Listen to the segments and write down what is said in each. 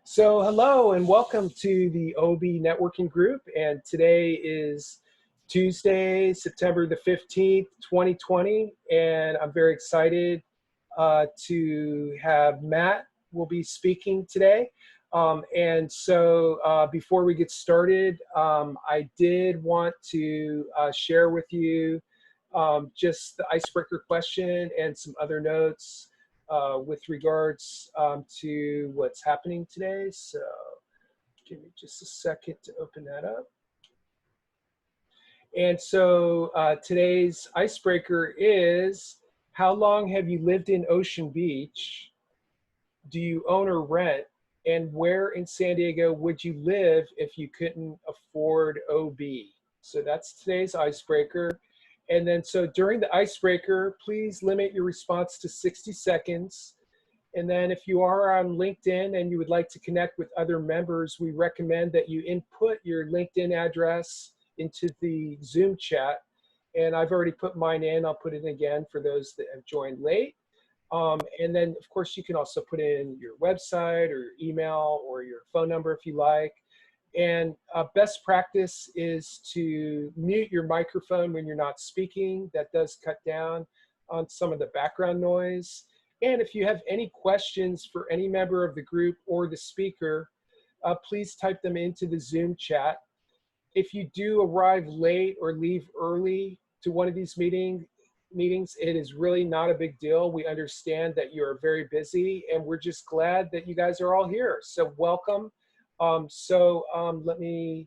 So hello and welcome to the OB Networking Group. And today is Tuesday, September the 15th, 2020. And I'm very excited to have Matt will be speaking today. Before we get started, I did want to share with you just the icebreaker question and some other notes with regards to what's happening today. So give me just a second to open that up. And so today's icebreaker is, how long have you lived in Ocean Beach? Do you own or rent? And where in San Diego would you live if you couldn't afford OB? So that's today's icebreaker. And then so during the icebreaker, please limit your response to 60 seconds. And then if you are on LinkedIn and you would like to connect with other members, we recommend that you input your LinkedIn address into the Zoom chat. And I've already put mine in. I'll put it in again for those that have joined late. And then, of course, you can also put in your website or your email or your phone number if you like. And best practice is to mute your microphone when you're not speaking. That does cut down on some of the background noise. And if you have any questions for any member of the group or the speaker, please type them into the Zoom chat. If you do arrive late or leave early to one of these meetings, it is really not a big deal. We understand that you're very busy and we're just glad that you guys are all here. So welcome. Let me,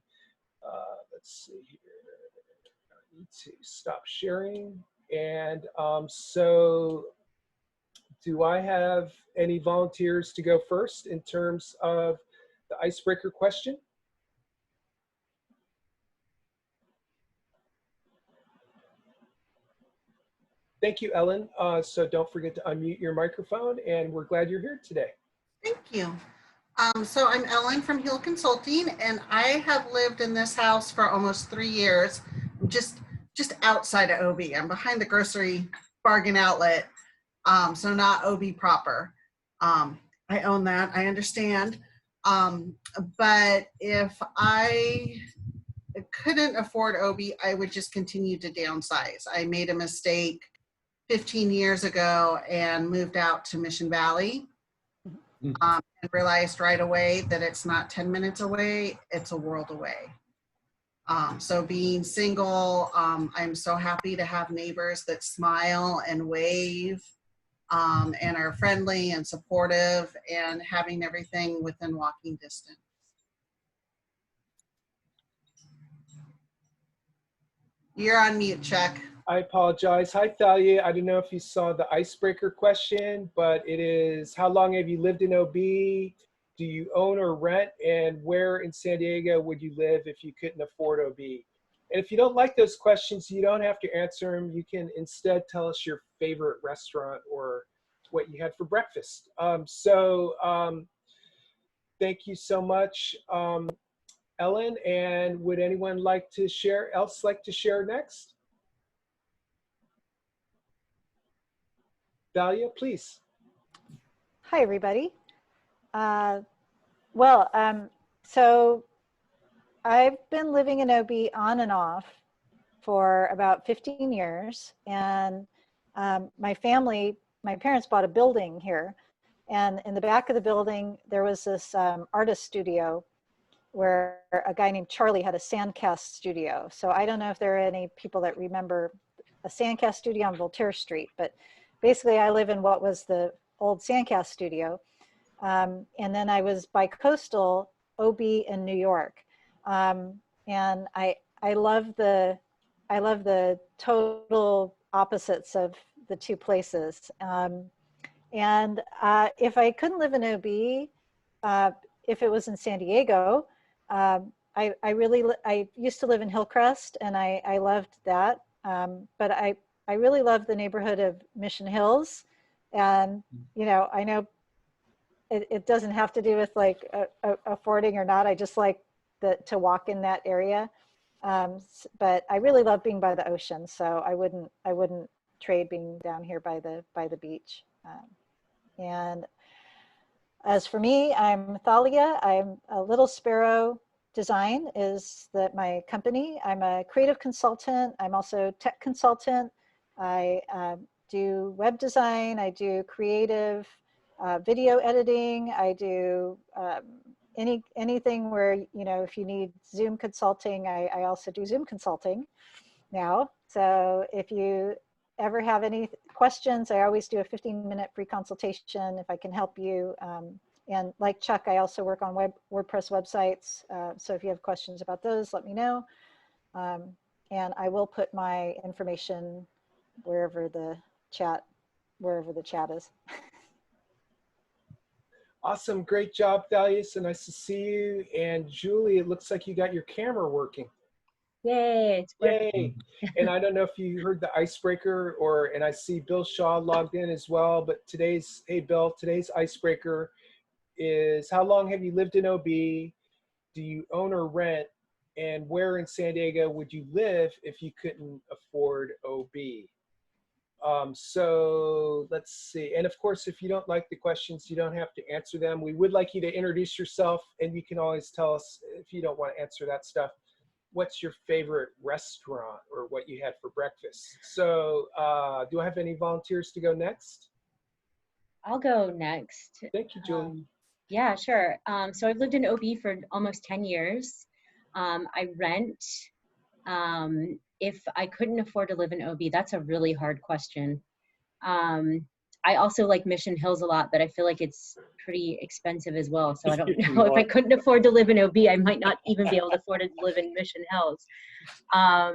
let's see here. I need to stop sharing. And do I have any volunteers to go first in terms of the icebreaker question? Thank you, Ellen. So don't forget to unmute your microphone, and we're glad you're here today. Thank you. So I'm Ellen from Hill Consulting, and I have lived in this house for almost 3 years, just outside of OB. I'm behind the grocery bargain outlet, so not OB proper. I own that, I understand. But if I couldn't afford OB, I would just continue to downsize. I made a mistake 15 years ago and moved out to Mission Valley. And realized right away that it's not 10 minutes away, it's a world away. So being single, I'm so happy to have neighbors that smile and wave and are friendly and supportive and having everything within walking distance. You're on mute, Chuck. I apologize. Hi, Thalia. I don't know if you saw the icebreaker question, but it is, how long have you lived in OB? Do you own or rent? And where in San Diego would you live if you couldn't afford OB? And if you don't like those questions, you don't have to answer them. You can instead tell us your favorite restaurant or what you had for breakfast. Thank you so much, Ellen. And would anyone like to share next? Dalia, please. Hi, everybody. So I've been living in OB on and off for about 15 years. And my parents bought a building here. And in the back of the building, there was this artist studio where a guy named Charlie had a sandcast studio. So I don't know if there are any people that remember a sandcast studio on Voltaire Street, but basically, I live in what was the old sandcast studio. And then I was bi-coastal OB in New York. And I love the total opposites of the two places. If I couldn't live in OB, if it was in San Diego, I used to live in Hillcrest and I loved that. But I really love the neighborhood of Mission Hills. And, you know, I know it doesn't have to do with like affording or not. I just like to walk in that area. But I really love being by the ocean. So I wouldn't trade being down here by the beach. as for me, I'm Thalia. I'm a Little Sparrow Design is my company. I'm a creative consultant. I'm also tech consultant. I do web design. I do creative video editing. I do anything where, if you need Zoom consulting, I also do Zoom consulting now. So if you ever have any questions, I always do a 15-minute free consultation if I can help you. And like Chuck, I also work on WordPress websites. So if you have questions about those, let me know. And I will put my information wherever the chat is. Awesome. Great job, Thalia. So nice to see you. And Julie, it looks like you got your camera working. Yay, it's working. Yay. And I don't know if you heard the icebreaker and I see Bill Shaw logged in as well, but hey Bill, today's icebreaker is how long have you lived in OB? Do you own or rent? And where in San Diego would you live if you couldn't afford OB? So let's see. And of course, if you don't like the questions, you don't have to answer them. We would like you to introduce yourself, and you can always tell us if you don't want to answer that stuff. What's your favorite restaurant or what you had for breakfast? So do I have any volunteers to go next? I'll go next. Thank you, Julie. Yeah, sure. So I've lived in OB for almost 10 years. I rent. If I couldn't afford to live in OB, that's a really hard question. I also like Mission Hills a lot, but I feel like it's pretty expensive as well. So I don't know if I couldn't afford to live in OB, I might not even be able to afford to live in Mission Hills. I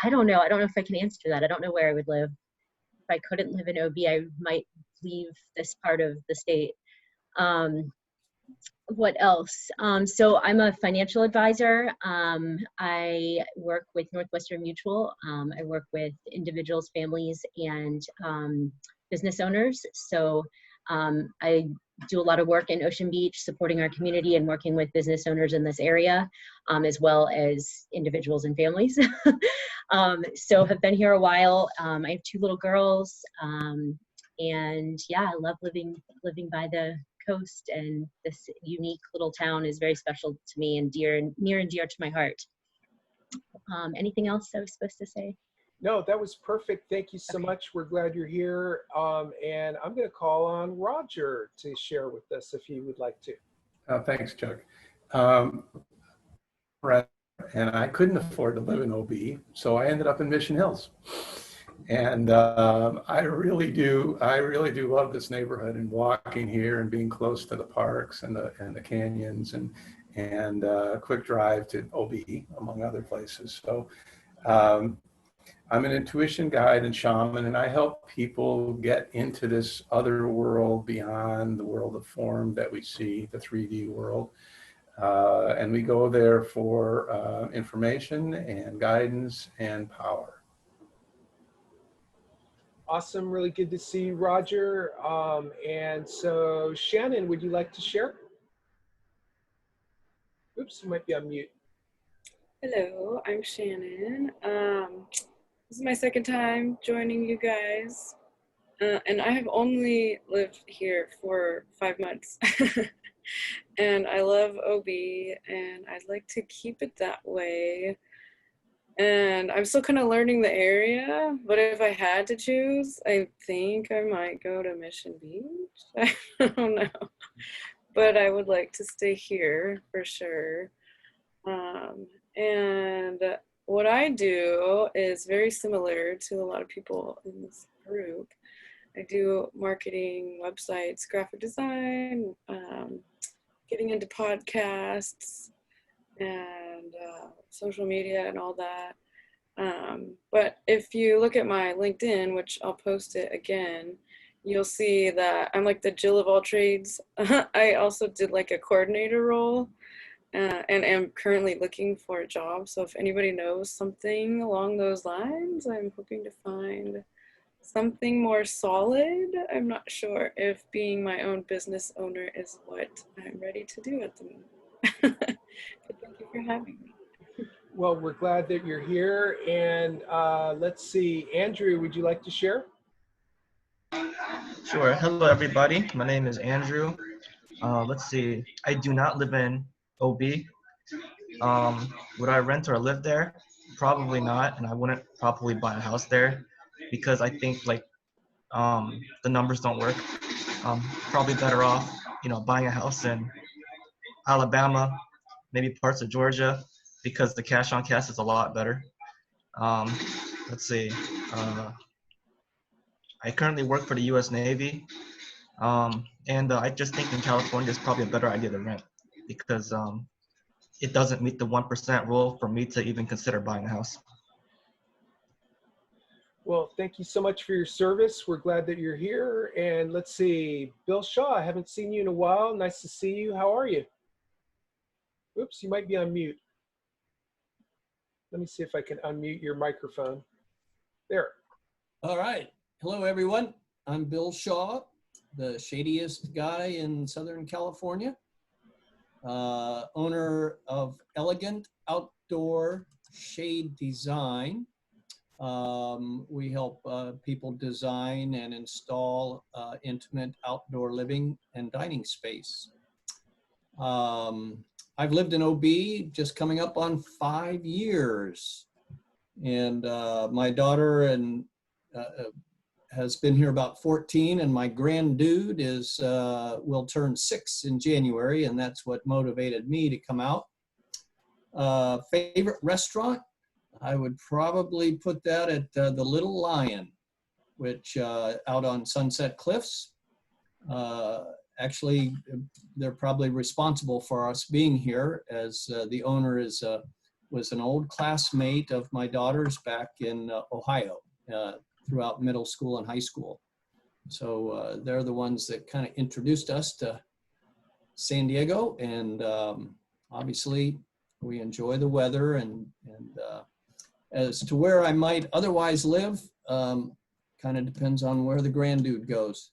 don't know. I don't know if I can answer that. I don't know where I would live. If I couldn't live in OB, I might leave this part of the state. What else? So I'm a financial advisor. I work with Northwestern Mutual. I work with individuals, families, and business owners. So I do a lot of work in Ocean Beach, supporting our community and working with business owners in this area, as well as individuals and families. So have been here a while. I have 2 little girls. And yeah, I love living by the coast, and this unique little town is very special to me and near and dear to my heart. Anything else I was supposed to say? No, that was perfect. Thank you so much. We're glad you're here. And I'm going to call on Roger to share with us if he would like to. Thanks, Chuck. And I couldn't afford to live in OB, so I ended up in Mission Hills. And I really do love this neighborhood and walking here and being close to the parks and the canyons and a quick drive to OB, among other places. So I'm an intuition guide and shaman, and I help people get into this other world beyond the world of form that we see, the 3D world. And we go there for information and guidance and power. Awesome. Really good to see you, Roger. And so Shannon, would you like to share? Oops, you might be on mute. Hello, I'm Shannon. This is my second time joining you guys. And I have only lived here for 5 months. And I love OB, and I'd like to keep it that way. And I'm still kind of learning the area, but if I had to choose, I think I might go to Mission Beach. I don't know, but I would like to stay here for sure. And what I do is very similar to a lot of people in this group. I do marketing, websites, graphic design, getting into podcasts, and social media and all that. But if you look at my LinkedIn, which I'll post it again, you'll see that I'm like the Jill of all trades. I also did like a coordinator role and am currently looking for a job. So if anybody knows something along those lines, I'm hoping to find something more solid. I'm not sure if being my own business owner is what I'm ready to do at the moment. But thank you for having me. Well, we're glad that you're here. And let's see, Andrew, would you like to share? Sure. Hello, everybody. My name is Andrew. Let's see. I do not live in OB. Would I rent or live there? Probably not, and I wouldn't probably buy a house there because I think like the numbers don't work. Probably better off, buying a house in Alabama, maybe parts of Georgia, because the cash on cash is a lot better. Um, let's see. I currently work for the U.S. Navy, and I just think in California it's probably a better idea to rent because it doesn't meet the 1% rule for me to even consider buying a house. Well, thank you so much for your service. We're glad that you're here. And let's see, Bill Shaw, I haven't seen you in a while. Nice to see you. How are you? Oops, you might be on mute. Let me see if I can unmute your microphone. There. All right. Hello, everyone. I'm Bill Shaw, the shadiest guy in Southern California, owner of Elegant Outdoor Shade Design. We help people design and install intimate outdoor living and dining space. I've lived in OB just coming up on 5 years. And my daughter has been here about 14, and my grand dude will turn 6 in January, and that's what motivated me to come out. Favorite restaurant? I would probably put that at the Little Lion, which out on Sunset Cliffs. Actually, they're probably responsible for us being here, as the owner was an old classmate of my daughter's back in Ohio throughout middle school and high school. So they're the ones that kind of introduced us to San Diego, and obviously we enjoy the weather, and as to where I might otherwise live, kind of depends on where the grand dude goes.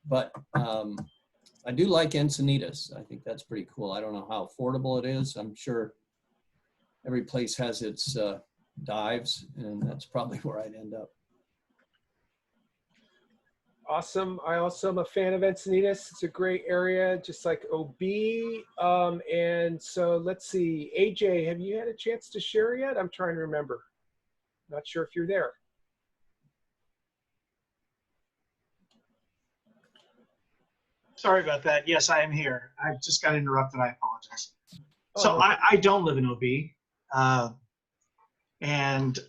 But I do like Encinitas. I think that's pretty cool. I don't know how affordable it is. I'm sure every place has its dives, and that's probably where I'd end up. Awesome. I also am a fan of Encinitas. It's a great area, just like OB. And so let's see, AJ, have you had a chance to share yet? I'm trying to remember. Not sure if you're there. Sorry about that. Yes, I am here. I just got interrupted. I apologize. Oh, So no. I don't live in OB. And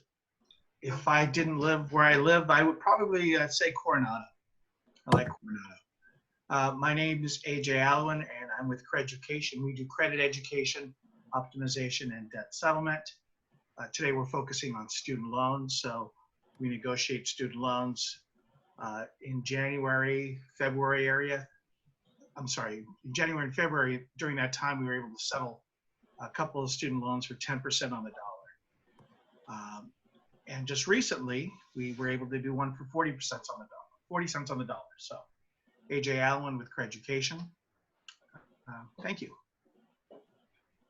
if I didn't live where I live, I would probably say Coronado. I like Coronado. My name is AJ Alwyn, and I'm with Creducation. We do credit education, optimization, and debt settlement. Today we're focusing on student loans. So we negotiate student loans in January, February area. I'm sorry, in January and February. During that time, we were able to settle a couple of student loans for 10% on the dollar. And just recently, we were able to do one for 40% on the dollar, 40 cents on the dollar. So AJ Alwyn with Creducation. Thank you.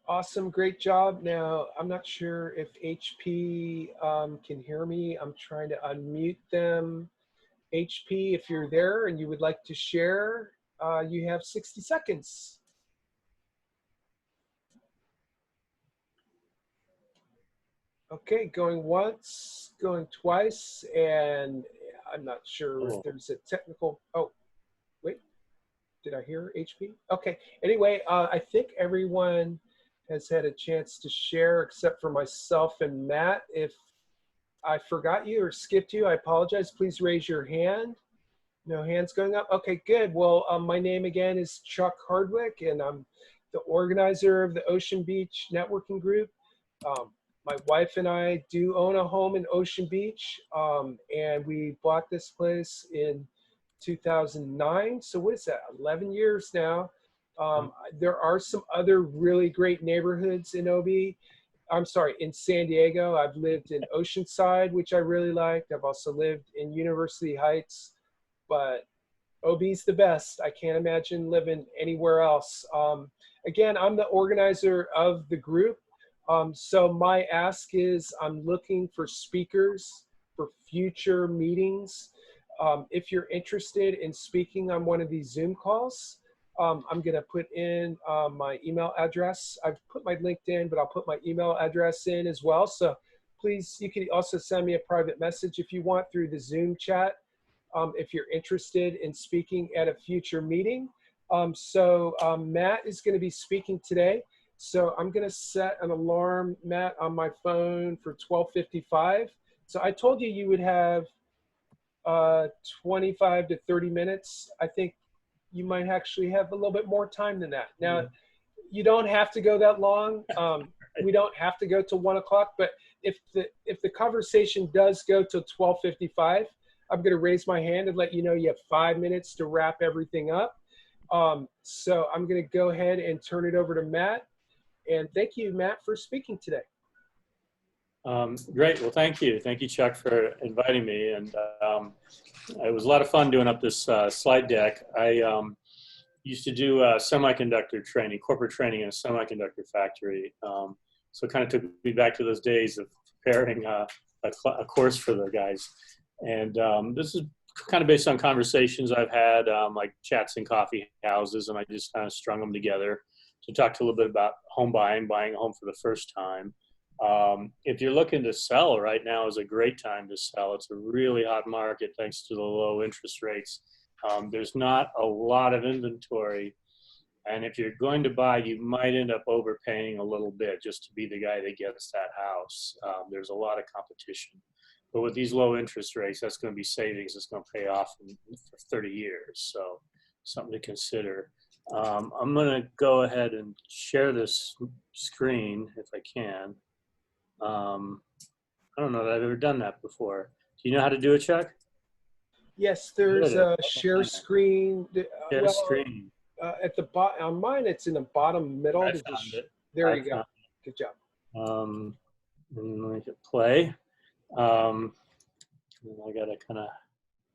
Awesome, great job. Now, I'm not sure if HP can hear me. I'm trying to unmute them. HP, if you're there and you would like to share, you have 60 seconds. Okay, going once, going twice, and I'm not sure if there's a technical, oh, wait, did I hear HP? Okay, anyway, I think everyone has had a chance to share except for myself and Matt. If I forgot you or skipped you, I apologize. Please raise your hand. No hands going up? Okay, good. Well, my name again is Chuck Hardwick, and I'm the organizer of the Ocean Beach Networking Group. My wife and I do own a home in Ocean Beach, and we bought this place in 2009. So what is that, 11 years now. There are some other really great neighborhoods in in San Diego. I've lived in Oceanside, which I really liked. I've also lived in University Heights, but OB's the best. I can't imagine living anywhere else. Again, I'm the organizer of the group. So my ask is I'm looking for speakers for future meetings. If you're interested in speaking on one of these Zoom calls, I'm going to put in my email address. I've put my LinkedIn, but I'll put my email address in as well. So please, you can also send me a private message if you want through the Zoom chat, if you're interested in speaking at a future meeting. Matt is going to be speaking today. So I'm going to set an alarm, Matt, on my phone for 12:55. So I told you you would have 25 to 30 minutes. I think you might actually have a little bit more time than that. Now, you don't have to go that long. We don't have to go till 1 o'clock, but if the conversation does go till 12:55, I'm going to raise my hand and let you know you have 5 minutes to wrap everything up. So I'm going to go ahead and turn it over to Matt. And thank you, Matt, for speaking today. Great. Well, thank you. Thank you, Chuck, for inviting me. And it was a lot of fun doing up this slide deck. I used to do semiconductor training, corporate training in a semiconductor factory. So it kind of took me back to those days of preparing a course for the guys. And this is kind of based on conversations I've had, like chats in coffee houses, and I just kind of strung them together to talk a little bit about home buying a home for the first time. If you're looking to sell, right now is a great time to sell. It's a really hot market thanks to the low interest rates. There's not a lot of inventory. And if you're going to buy, you might end up overpaying a little bit just to be the guy that gets that house. There's a lot of competition. But with these low interest rates, that's going to be savings. It's going to pay off for 30 years. So something to consider. I'm going to go ahead and share this screen if I can. I don't know that I've ever done that before. Do you know how to do it, Chuck? Yes, there's a share screen. Share screen. At the bottom, on mine, it's in the bottom middle. I found it. There you go. Good job. Let me hit play. And I gotta kind of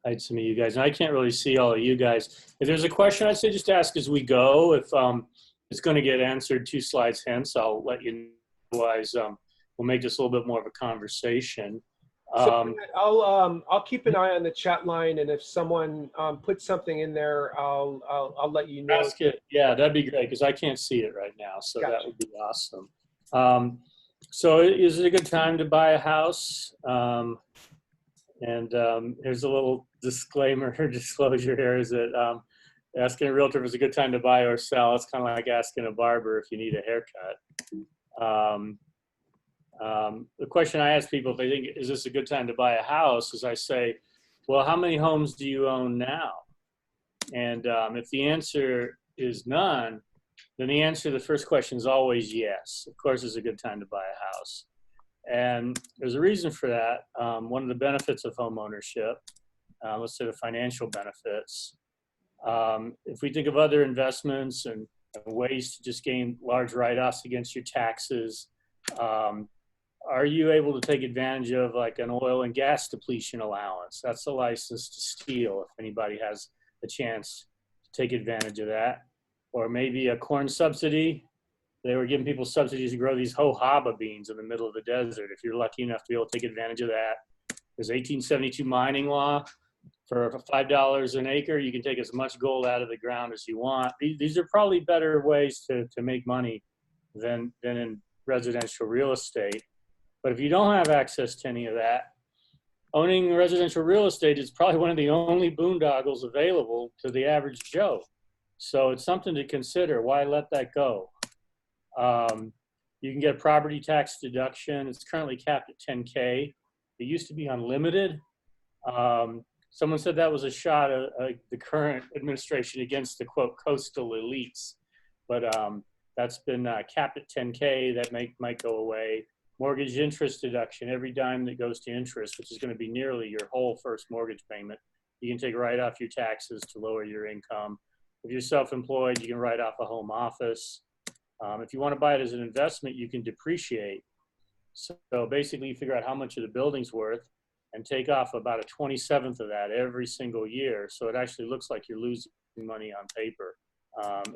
hide some of you guys. And I can't really see all of you guys. If there's a question, I'd say just ask as we go. If it's going to get answered 2 slides hence, I'll let you know. Otherwise, we'll make this a little bit more of a conversation. So I'll keep an eye on the chat line, and if someone puts something in there, I'll let you know. Ask it. Yeah, that'd be great because I can't see it right now. So Gotcha. That would be awesome. So is it a good time to buy a house? Here's a little disclaimer or disclosure here is that asking a realtor if it's a good time to buy or sell, it's kind of like asking a barber if you need a haircut. The question I ask people if they think, is this a good time to buy a house, is I say, well, how many homes do you own now? And if the answer is none, then the answer to the first question is always yes. Of course, it's a good time to buy a house. And there's a reason for that. One of the benefits of home ownership, let's say the financial benefits, if we think of other investments and ways to just gain large write-offs against your taxes, are you able to take advantage of like an oil and gas depletion allowance? That's a license to steal if anybody has a chance to take advantage of that. Or maybe a corn subsidy. They were giving people subsidies to grow these jojoba beans in the middle of the desert. If you're lucky enough to be able to take advantage of that. There's 1872 mining law. For $5 an acre, you can take as much gold out of the ground as you want. These are probably better ways to make money than in residential real estate. But if you don't have access to any of that, owning residential real estate is probably one of the only boondoggles available to the average Joe. So it's something to consider. Why let that go? You can get a property tax deduction. It's currently capped at 10K. It used to be unlimited. Someone said that was a shot at the current administration against the, quote, coastal elites. But that's been capped at 10K. That might go away. Mortgage interest deduction, every dime that goes to interest, which is going to be nearly your whole first mortgage payment, you can take right off your taxes to lower your income. If you're self-employed, you can write off a home office. If you want to buy it as an investment, you can depreciate. So basically, you figure out how much of the building's worth and take off about a 27th of that every single year. So it actually looks like you're losing money on paper.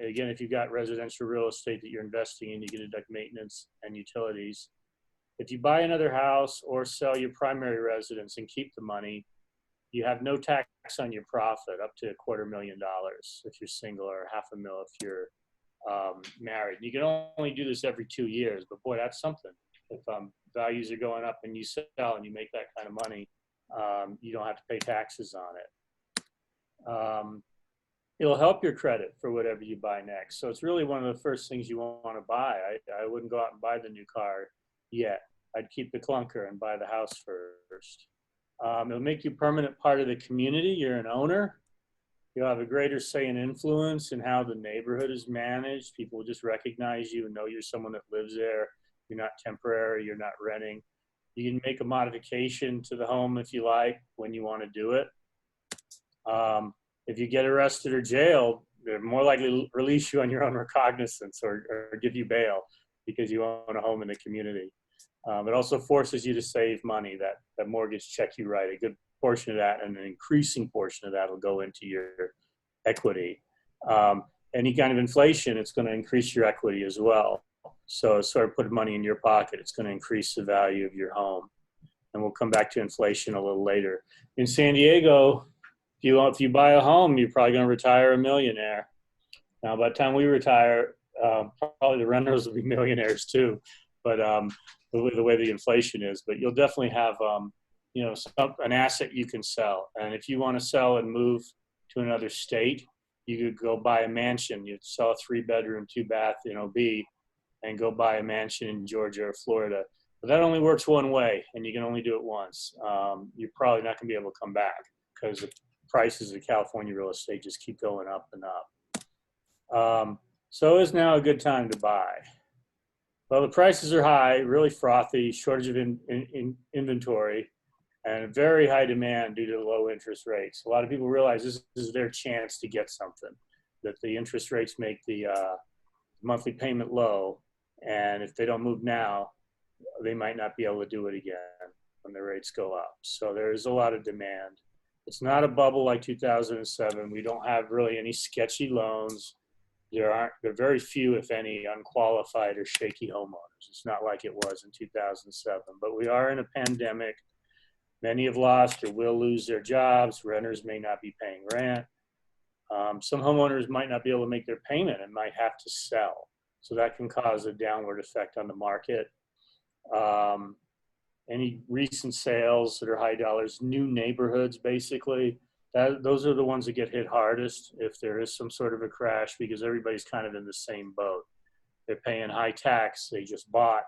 Again, if you've got residential real estate that you're investing in, you can deduct maintenance and utilities. If you buy another house or sell your primary residence and keep the money, You have no tax on your profit up to $250,000 if you're single, or $500,000 if you're married. You can only do this every 2 years, but boy, that's something. If values are going up and you sell and you make that kind of money, you don't have to pay taxes on it. It'll help your credit for whatever you buy next. So it's really one of the first things you want to buy. I wouldn't go out and buy the new car yet. I'd keep the clunker and buy the house first. It'll make you a permanent part of the community. You're an owner. You'll have a greater say and influence in how the neighborhood is managed. People will just recognize you and know you're someone that lives there. You're not temporary, you're not renting. You can make a modification to the home if you like, when you want to do it. If you get arrested or jailed, they're more likely to release you on your own recognizance or give you bail because you own a home in the community. It also forces you to save money. That mortgage check you write, a good portion of that and an increasing portion of that will go into your equity. Any kind of inflation, it's going to increase your equity as well. So sort of put money in your pocket, it's going to increase the value of your home. And we'll come back to inflation a little later. In San Diego, if you buy a home, you're probably going to retire a millionaire. Now, by the time we retire, probably the renters will be millionaires too, but the way the inflation is. But you'll definitely have an asset you can sell. And if you want to sell and move to another state, you could go buy a mansion. You'd sell a 3-bedroom, 2-bath in OB and go buy a mansion in Georgia or Florida. But that only works one way, and you can only do it once. You're probably not going to be able to come back because the prices of California real estate just keep going up and up. So is now a good time to buy? Well, the prices are high, really frothy, shortage of inventory, and very high demand due to low interest rates. A lot of people realize this is their chance to get something, that the interest rates make the monthly payment low, and if they don't move now, they might not be able to do it again when the rates go up. So there is a lot of demand. It's not a bubble like 2007. We don't have really any sketchy loans. There are very few, if any, unqualified or shaky homeowners. It's not like it was in 2007, but we are in a pandemic. Many have lost or will lose their jobs. Renters may not be paying rent. Some homeowners might not be able to make their payment and might have to sell. So that can cause a downward effect on the market. Any recent sales that are high dollars, new neighborhoods, basically, those are the ones that get hit hardest if there is some sort of a crash, because everybody's kind of in the same boat. They're paying high tax, they just bought.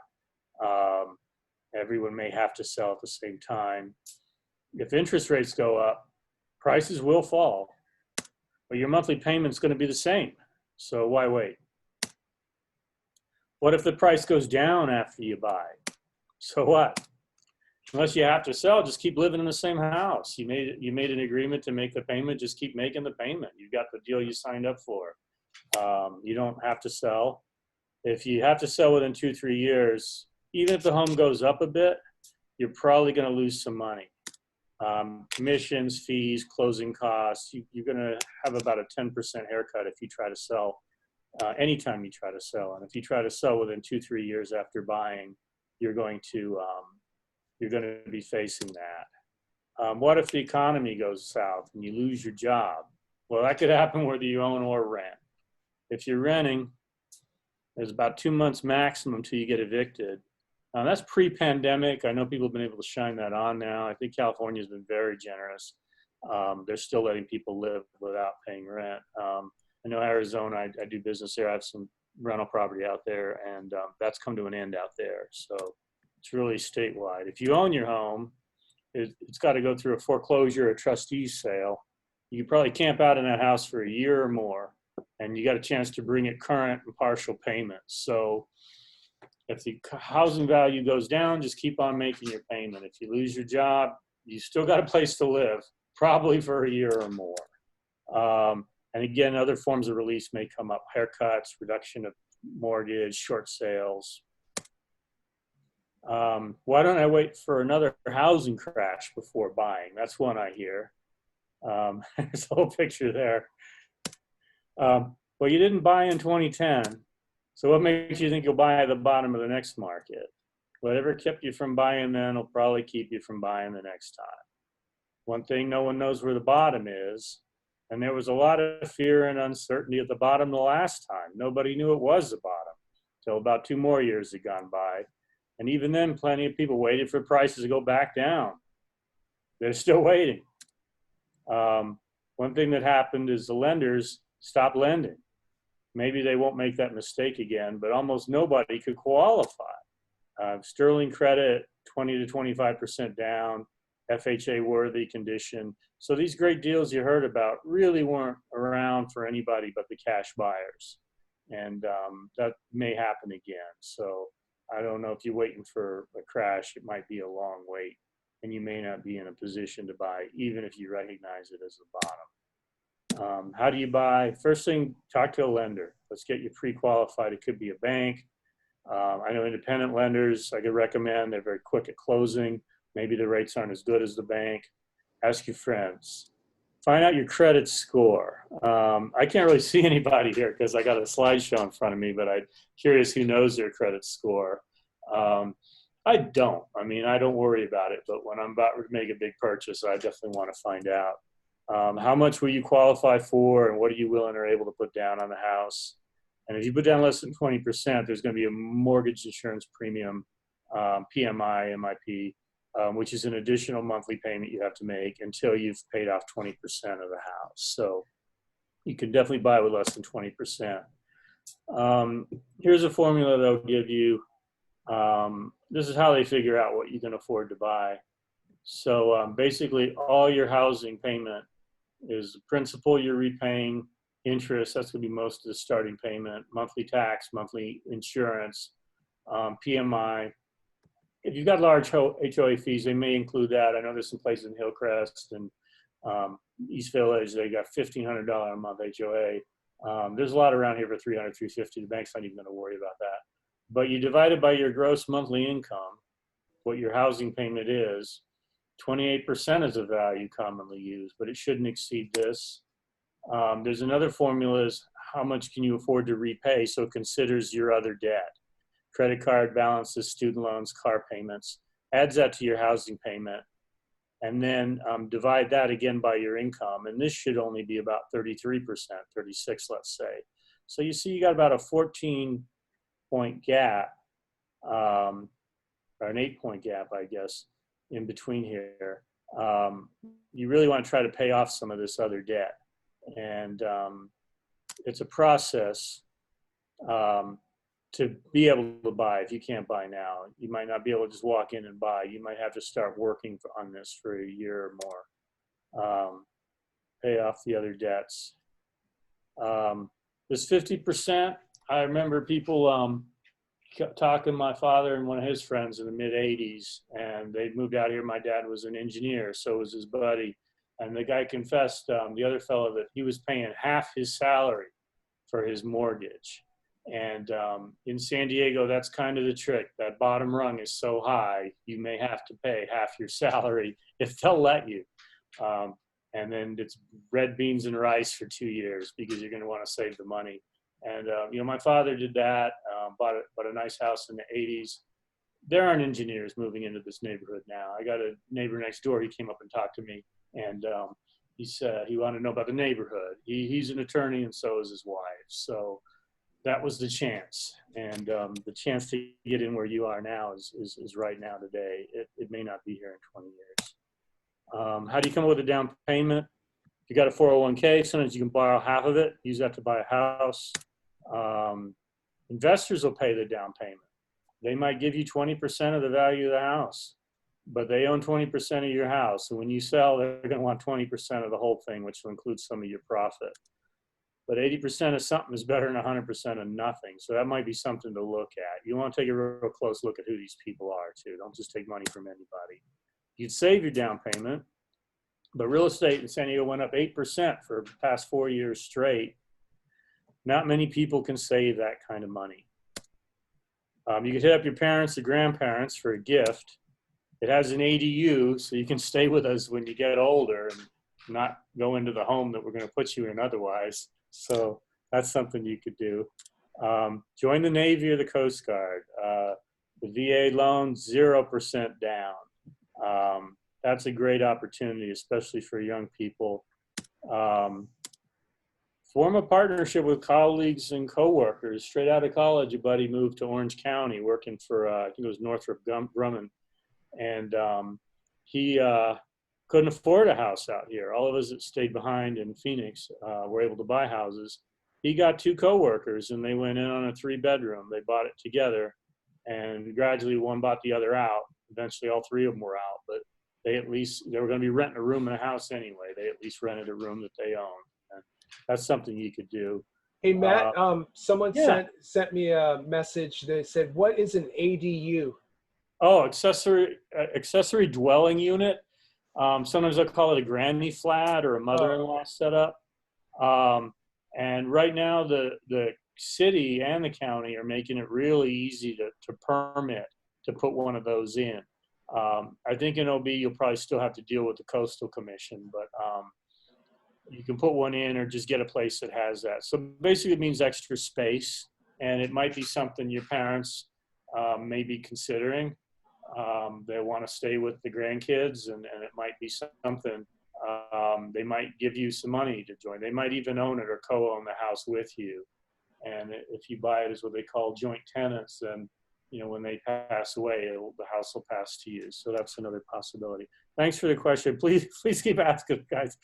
Everyone may have to sell at the same time. If interest rates go up, prices will fall, but your monthly payment's going to be the same. So why wait? What if the price goes down after you buy? So what? Unless you have to sell, just keep living in the same house. You made an agreement to make the payment, just keep making the payment. You got the deal you signed up for. You don't have to sell. If you have to sell within 2-3 years, even if the home goes up a bit, you're probably going to lose some money. Commissions, fees, closing costs, you're going to have about a 10% haircut if you try to sell, anytime you try to sell. And if you try to sell within 2-3 years after buying, you're going to be facing that. What if the economy goes south and you lose your job? Well, that could happen whether you own or rent. If you're renting, there's about 2 months maximum till you get evicted. That's pre-pandemic. I know people have been able to shine that on now. I think California has been very generous. They're still letting people live without paying rent. I know Arizona, I do business there. I have some rental property out there, and that's come to an end out there. So it's really statewide. If you own your home, it's got to go through a foreclosure or trustee sale. You probably camp out in that house for a year or more, and you got a chance to bring it current and partial payments. So if the housing value goes down, just keep on making your payment. If you lose your job, you still got a place to live, probably for a year or more. And again, other forms of release may come up: haircuts, reduction of mortgage, short sales. Why don't I wait for another housing crash before buying? That's one I hear. There's a whole picture there. Well, you didn't buy in 2010. So what makes you think you'll buy at the bottom of the next market? Whatever kept you from buying then will probably keep you from buying the next time. One thing, no one knows where the bottom is. And there was a lot of fear and uncertainty at the bottom the last time. Nobody knew it was the bottom until about 2 more years had gone by. And even then, plenty of people waited for prices to go back down. They're still waiting. One thing that happened is the lenders stopped lending. Maybe they won't make that mistake again, but almost nobody could qualify. Sterling credit, 20 to 25% down, FHA worthy condition. So these great deals you heard about really weren't around for anybody but the cash buyers. And that may happen again. So I don't know if you're waiting for a crash, it might be a long wait and you may not be in a position to buy, even if you recognize it as the bottom. How do you buy? First thing, talk to a lender. Let's get you pre-qualified. It could be a bank. I know independent lenders I could recommend. They're very quick at closing. Maybe the rates aren't as good as the bank. Ask your friends. Find out your credit score. I can't really see anybody here because I got a slideshow in front of me, but I'm curious who knows their credit score. I don't. I mean, I don't worry about it, but when I'm about to make a big purchase, I definitely want to find out. How much will you qualify for and what are you willing or able to put down on the house? And if you put down less than 20%, there's going to be a mortgage insurance premium, PMI, MIP, which is an additional monthly payment you have to make until you've paid off 20% of the house. So you can definitely buy with less than 20%. Here's a formula they'll give you. This is how they figure out what you can afford to buy. So basically all your housing payment is the principal you're repaying, interest, that's going to be most of the starting payment, monthly tax, monthly insurance, PMI. If you've got large HOA fees, they may include that. I know there's some places in Hillcrest and East Village, they got $1,500 a month HOA. There's a lot around here for $300, $350. The bank's not even going to worry about that. But you divide it by your gross monthly income, what your housing payment is. 28% is the value commonly used, but it shouldn't exceed this. There's another formula is how much can you afford to repay, so it considers your other debt. Credit card balances, student loans, car payments, adds that to your housing payment, and then divide that again by your income. And this should only be about 33%, 36, let's say. So you see you got about a 14-point gap, or an 8-point gap, I guess, in between here. You really want to try to pay off some of this other debt. And it's a process to be able to buy. If you can't buy now, you might not be able to just walk in and buy. You might have to start working on this for a year or more. Pay off the other debts. This 50%, I remember people talking to my father and one of his friends in the mid 80s, and they'd moved out here. My dad was an engineer, so was his buddy. And the guy confessed, the other fellow, that he was paying half his salary for his mortgage. And in San Diego, that's kind of the trick. That bottom rung is so high, you may have to pay half your salary if they'll let you. And then it's red beans and rice for 2 years because you're going to want to save the money. And, you know, my father did that, bought a nice house in the 80s. There aren't engineers moving into this neighborhood now. I got a neighbor next door. He came up and talked to me, and he said he wanted to know about the neighborhood. He's an attorney, and so is his wife. So that was the chance. And the chance to get in where you are now is right now today. It may not be here in 20 years. How do you come up with a down payment? If you got a 401k, sometimes you can borrow half of it, use that to buy a house. Investors will pay the down payment. They might give you 20% of the value of the house, but they own 20% of your house. So when you sell, they're going to want 20% of the whole thing, which will include some of your profit. But 80% of something is better than 100% of nothing. So that might be something to look at. You want to take a real close look at who these people are too. Don't just take money from anybody. You'd save your down payment, but real estate in San Diego went up 8% for the past 4 years straight. Not many people can save that kind of money. You could hit up your parents or grandparents for a gift. It has an ADU, so you can stay with us when you get older and not go into the home that we're going to put you in otherwise. So that's something you could do. Join the Navy or the Coast Guard. The VA loan, 0% down. that's a great opportunity, especially for young people. Form a partnership with colleagues and coworkers. Straight out of college, a buddy moved to Orange County working for, I think it was Northrop Grumman. And he couldn't afford a house out here. All of us that stayed behind in Phoenix were able to buy houses. He got 2 coworkers and they went in on a 3-bedroom. They bought it together and gradually one bought the other out. Eventually all 3 of them were out, but they were going to be renting a room in a house anyway. They at least rented a room that they owned. And that's something you could do. Hey, Matt, someone yeah. sent me a message. They said, what is an ADU? Oh, accessory dwelling unit. Sometimes I call it a granny flat or a mother-in-law setup. And right now the city and the county are making it really easy to permit to put one of those in. I think in OB you'll probably still have to deal with the Coastal Commission, but you can put one in or just get a place that has that. So basically it means extra space, and it might be something your parents may be considering. They want to stay with the grandkids, and it might be something. They might give you some money to join. They might even own it or co-own the house with you. And if you buy it as what they call joint tenants, then when they pass away, the house will pass to you. So that's another possibility. Thanks for the question. Please keep asking, guys.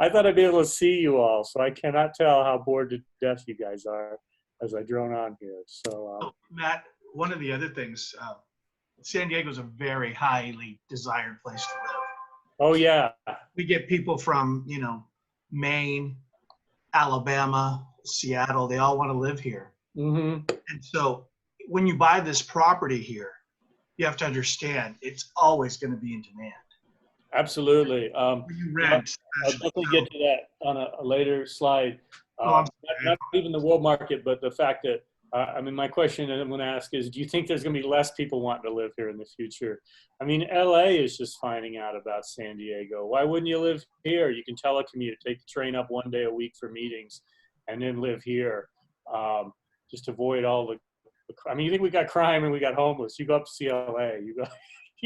I thought I'd be able to see you all, so I cannot tell how bored to death you guys are as I drone on here. So, Matt, one of the other things, San Diego is a very highly desired place to live. Oh yeah. We get people from, Maine, Alabama, Seattle. They all want to live here. Mm-hmm. And so when you buy this property here, you have to understand it's always going to be in demand. Absolutely. When you rent, I'll definitely get to that on a later slide. Not even the world market, but the fact that, my question that I'm going to ask is, do you think there's going to be less people wanting to live here in the future? LA is just finding out about San Diego. Why wouldn't you live here? You can telecommute, take the train up one day a week for meetings, and then live here. Just avoid all the, you think we got crime and we got homeless. You go up to see LA, you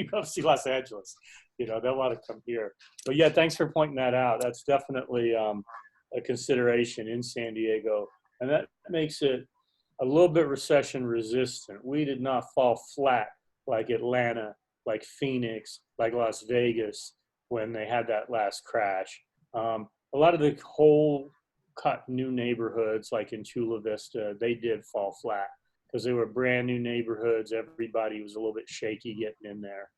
go up to see Los Angeles. They'll want to come here. But yeah, thanks for pointing that out. That's definitely a consideration in San Diego. And that makes it a little bit recession resistant. We did not fall flat like Atlanta, like Phoenix, like Las Vegas when they had that last crash. A lot of the whole cut new neighborhoods like in Chula Vista, they did fall flat because they were brand new neighborhoods. Everybody was a little bit shaky getting in there.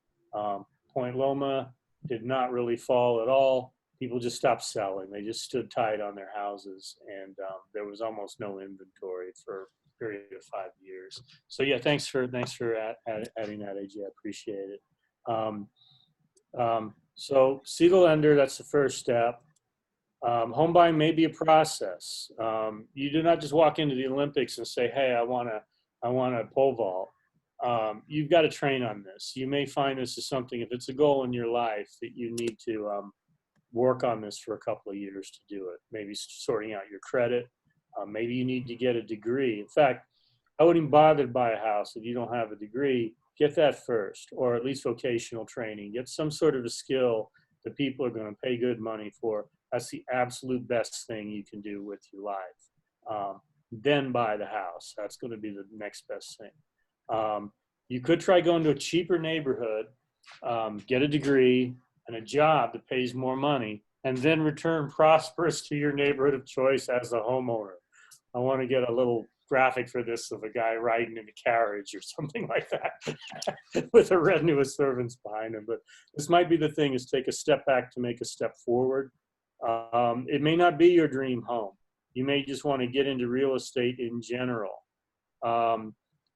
Point Loma did not really fall at all. People just stopped selling. They just stood tight on their houses, and there was almost no inventory for a period of 5 years. So yeah, thanks for adding that, AJ. I appreciate it. So see the lender. That's the first step. Home buying may be a process. You do not just walk into the Olympics and say, "Hey, I want a pole vault." You've got to train on this. You may find this is something, if it's a goal in your life, that you need to work on this for a couple of years to do it. Maybe sorting out your credit. Maybe you need to get a degree. In fact, I wouldn't bother to buy a house if you don't have a degree. Get that first, or at least vocational training. Get some sort of a skill that people are going to pay good money for. That's the absolute best thing you can do with your life. Then buy the house. That's going to be the next best thing. You could try going to a cheaper neighborhood, get a degree and a job that pays more money, and then return prosperous to your neighborhood of choice as a homeowner. I want to get a little graphic for this of a guy riding in a carriage or something like that with a retinue of servants behind him. But this might be the thing, is take a step back to make a step forward. It may not be your dream home. You may just want to get into real estate in general.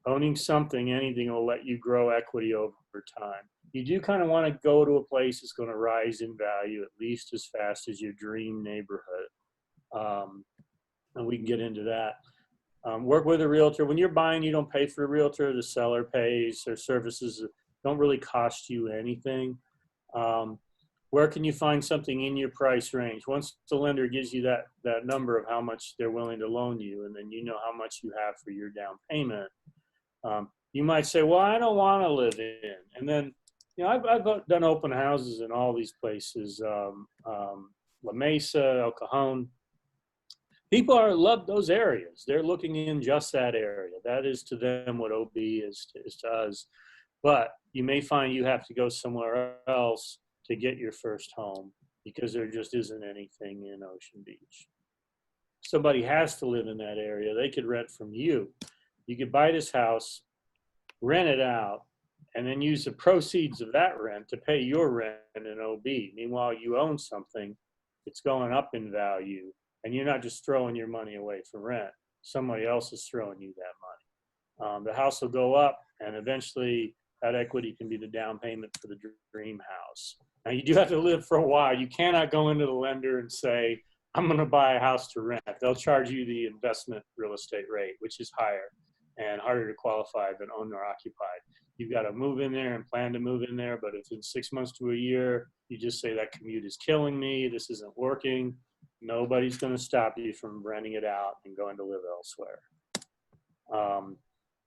Owning something, anything, will let you grow equity over time. You do kind of want to go to a place that's going to rise in value at least as fast as your dream neighborhood. And we can get into that. Work with a realtor. When you're buying, you don't pay for a realtor. The seller pays. Their services don't really cost you anything. Where can you find something in your price range? Once the lender gives you that number of how much they're willing to loan you, and then you know how much you have for your down payment, you might say, well, I don't want to live in. And then you know, I've done open houses in all these places, La Mesa, El Cajon. People love those areas. They're looking in just that area. That is to them what OB is to us. But you may find you have to go somewhere else to get your first home because there just isn't anything in Ocean Beach. Somebody has to live in that area. They could rent from you. You could buy this house, rent it out, and then use the proceeds of that rent to pay your rent in OB. Meanwhile, you own something, it's going up in value, and you're not just throwing your money away for rent. Somebody else is throwing you that money. The house will go up, and eventually that equity can be the down payment for the dream house. Now, you do have to live for a while. You cannot go into the lender and say, I'm going to buy a house to rent. They'll charge you the investment real estate rate, which is higher and harder to qualify than owner occupied. You've got to move in there and plan to move in there, but if in 6 months to a year, you just say that commute is killing me, this isn't working, nobody's going to stop you from renting it out and going to live elsewhere.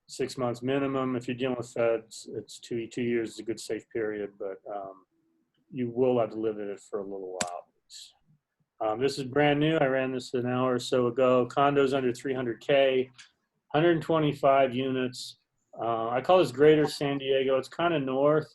6 months minimum. If you're dealing with feds, it's 2 years is a good safe period, but you will have to live in it for a little while. This is brand new. I ran this an hour or so ago. Condos under 300K, 125 units. I call this Greater San Diego. It's kind of north.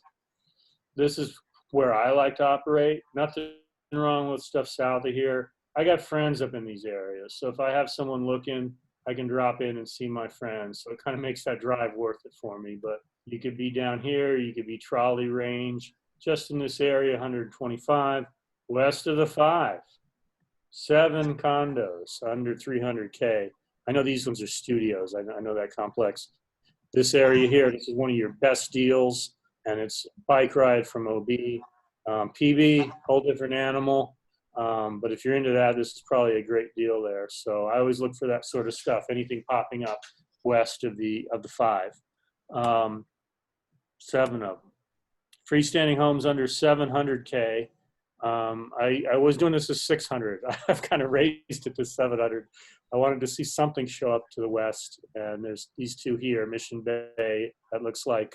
This is where I like to operate. Nothing wrong with stuff south of here. I got friends up in these areas. So if I have someone looking, I can drop in and see my friends. So it kind of makes that drive worth it for me. But you could be down here, you could be trolley range, just in this area, 125. West of the 5, 7 condos under 300K. I know these ones are studios. I know that complex. This area here, this is one of your best deals, and it's bike ride from OB. PB, whole different animal. But if you're into that, this is probably a great deal there. So I always look for that sort of stuff, anything popping up west of the 5. 7 of them. Freestanding homes under 700K. I was doing this as 600. I've kind of raised it to 700. I wanted to see something show up to the west, and there's these two here, Mission Bay. That looks like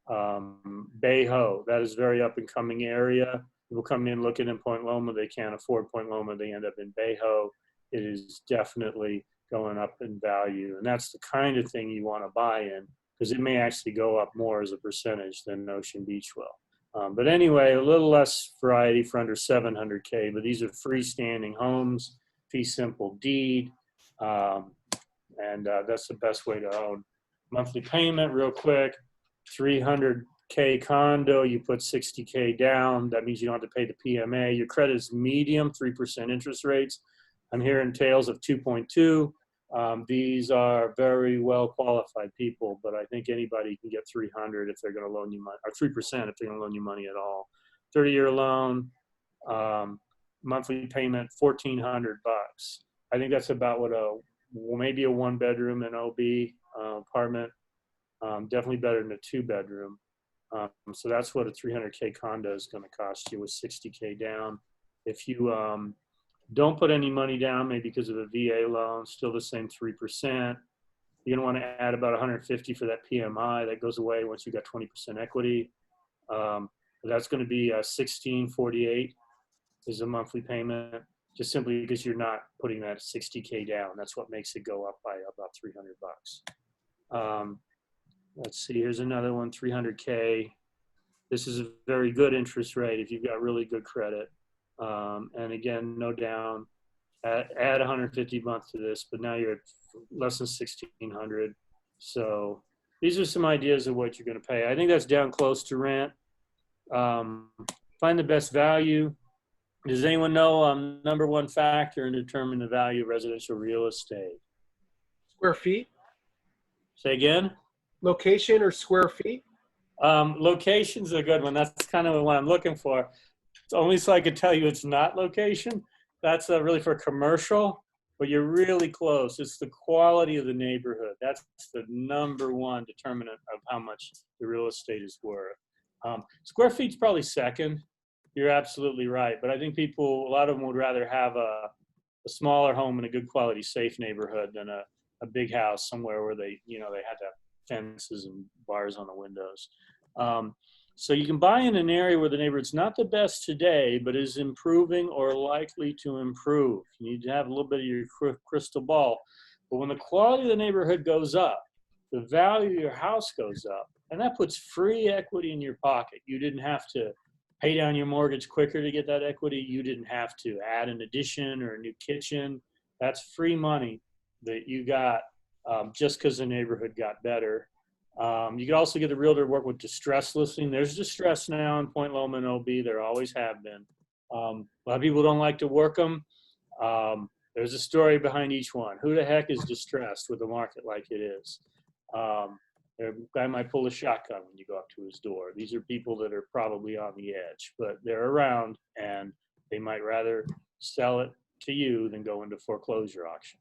Bay Ho. That is very up and coming area. People come in looking in Point Loma. They can't afford Point Loma. They end up in Bay Ho. It is definitely going up in value, and that's the kind of thing you want to buy in because it may actually go up more as a percentage than Ocean Beach will. But anyway, a little less variety for under 700K, but these are freestanding homes, fee simple deed, and that's the best way to own. Monthly payment, real quick, 300K condo, you put 60K down. That means you don't have to pay the PMA. Your credit is medium, 3% interest rates. I'm hearing tales of 2.2. These are very well qualified people, but I think anybody can get 300 if they're going to loan you money, or 3% if they're going to loan you money at all. 30-year loan, monthly payment, $1,400. I think that's about what maybe a 1-bedroom and OB apartment. Definitely better than a 2-bedroom. So that's what a 300K condo is going to cost you with 60K down. If you don't put any money down, maybe because of a VA loan, still the same 3%. You're gonna wanna add about 150 for that PMI. That goes away once you got 20% equity. That's gonna be $1,648 is a monthly payment, just simply because you're not putting that 60K down. That's what makes it go up by about $300. Let's see, here's another one, 300K. This is a very good interest rate if you've got really good credit. And again, no down, add 150 a month to this, but now you're at less than 1,600. So these are some ideas of what you're going to pay. I think that's down close to rent. Find the best value. Does anyone know #1 factor in determining the value of residential real estate? Square feet? Say again? Location or square feet? Location's a good one. That's kind of what I'm looking for. It's only so I could tell you it's not location. That's really for commercial, but you're really close. It's the quality of the neighborhood. That's the #1 determinant of how much the real estate is worth. Square feet's probably second. You're absolutely right. But I think people, a lot of them would rather have a smaller home in a good quality, safe neighborhood than a big house somewhere where they had to have fences and bars on the windows. So you can buy in an area where the neighborhood's not the best today, but is improving or likely to improve. You need to have a little bit of your crystal ball. But when the quality of the neighborhood goes up, the value of your house goes up, and that puts free equity in your pocket. You didn't have to pay down your mortgage quicker to get that equity. You didn't have to add an addition or a new kitchen. That's free money that you got just because the neighborhood got better. You can also get the realtor to work with distress listing. There's distress now in Point Loma and OB. There always have been. A lot of people don't like to work them. There's a story behind each one. Who the heck is distressed with a market like it is? A guy might pull a shotgun when you go up to his door. These are people that are probably on the edge, but they're around and they might rather sell it to you than go into foreclosure auction.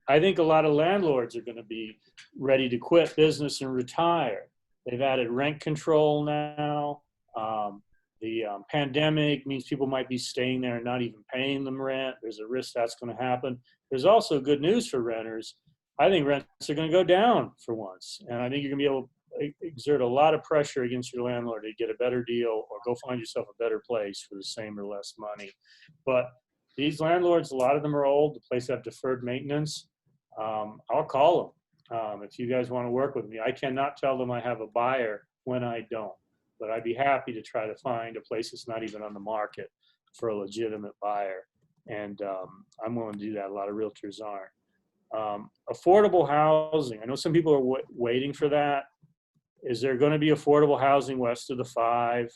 I think a lot of landlords are going to be ready to quit business and retire. They've added rent control now. The pandemic means people might be staying there and not even paying them rent. There's a risk that's going to happen. There's also good news for renters. I think rents are going to go down for once. And I think you're going to be able to exert a lot of pressure against your landlord to get a better deal or go find yourself a better place for the same or less money. But these landlords, a lot of them are old. The place have deferred maintenance. I'll call them if you guys want to work with me. I cannot tell them I have a buyer when I don't, but I'd be happy to try to find a place that's not even on the market for a legitimate buyer. And I'm willing to do that. A lot of realtors aren't. Affordable housing. I know some people are waiting for that. Is there going to be affordable housing west of the 5?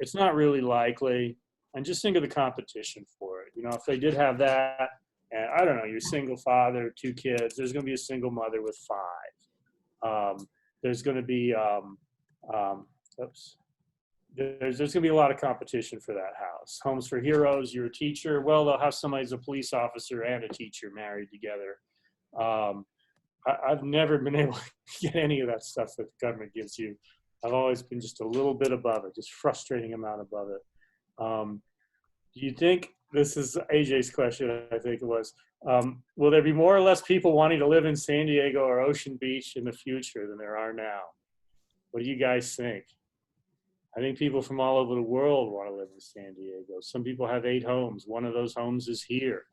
It's not really likely. And just think of the competition for it. You know, if they did have that, and I don't know, you're a single father, 2 kids, there's going to be a single mother with 5. There's going to be, there's going to be a lot of competition for that house. Homes for Heroes, you're a teacher. Well, they'll have somebody as a police officer and a teacher married together. I've never been able to get any of that stuff that the government gives you. I've always been just a little bit above it, just frustrating amount above it. Do you think, this is AJ's question, I think it was, will there be more or less people wanting to live in San Diego or Ocean Beach in the future than there are now? What do you guys think? I think people from all over the world want to live in San Diego. Some people have 8 homes. One of those homes is here.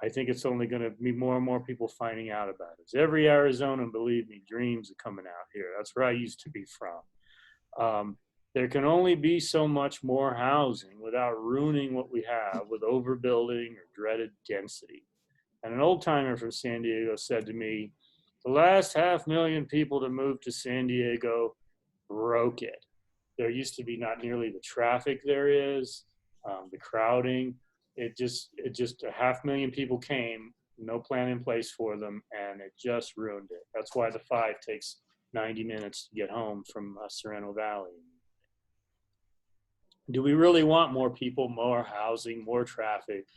I think it's only going to be more and more people finding out about it. Every Arizonan, believe me, dreams of coming out here. That's where I used to be from. There can only be so much more housing without ruining what we have with overbuilding or dreaded density. And an old timer from San Diego said to me, the last 500,000 people to move to San Diego broke it. There used to be not nearly the traffic there is, the crowding. It just 500,000 people came, no plan in place for them, and it just ruined it. That's why the 5 takes 90 minutes to get home from Sorrento Valley. Do we really want more people, more housing, more traffic,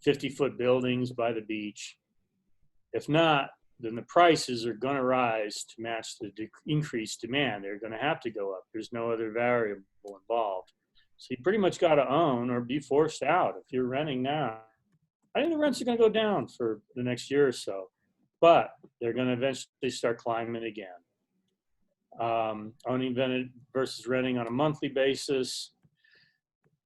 50-foot buildings by the beach? If not, then the prices are going to rise to match the increased demand. They're going to have to go up. There's no other variable involved. So you pretty much got to own or be forced out if you're renting now. I think the rents are going to go down for the next year or so, but they're going to eventually start climbing again. Owning versus renting on a monthly basis.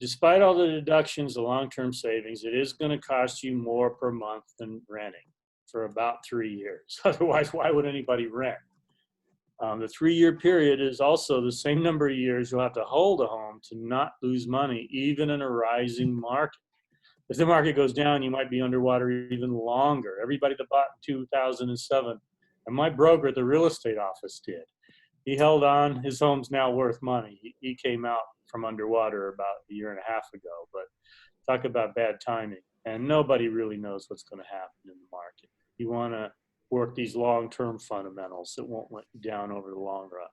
Despite all the deductions, the long-term savings, it is going to cost you more per month than renting for about 3 years. Otherwise, why would anybody rent? The 3-year period is also the same number of years you'll have to hold a home to not lose money, even in a rising market. If the market goes down, you might be underwater even longer. Everybody that bought in 2007, and my broker at the real estate office did. He held on. His home's now worth money. He came out from underwater about a year and a half ago, but talk about bad timing. And nobody really knows what's going to happen in the market. You want to work these long-term fundamentals that won't let you down over the long run.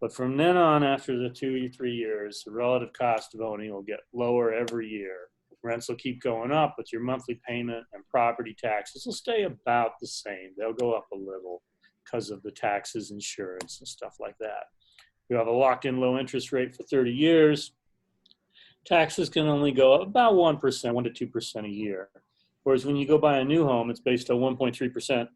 But from then on, after the 2 or 3 years, the relative cost of owning will get lower every year. Rents will keep going up, but your monthly payment and property taxes will stay about the same. They'll go up a little because of the taxes, insurance, and stuff like that. You have a locked-in low interest rate for 30 years. Taxes can only go up about 1%, 1 to 2% a year. Whereas when you go buy a new home, it's based on 1.3%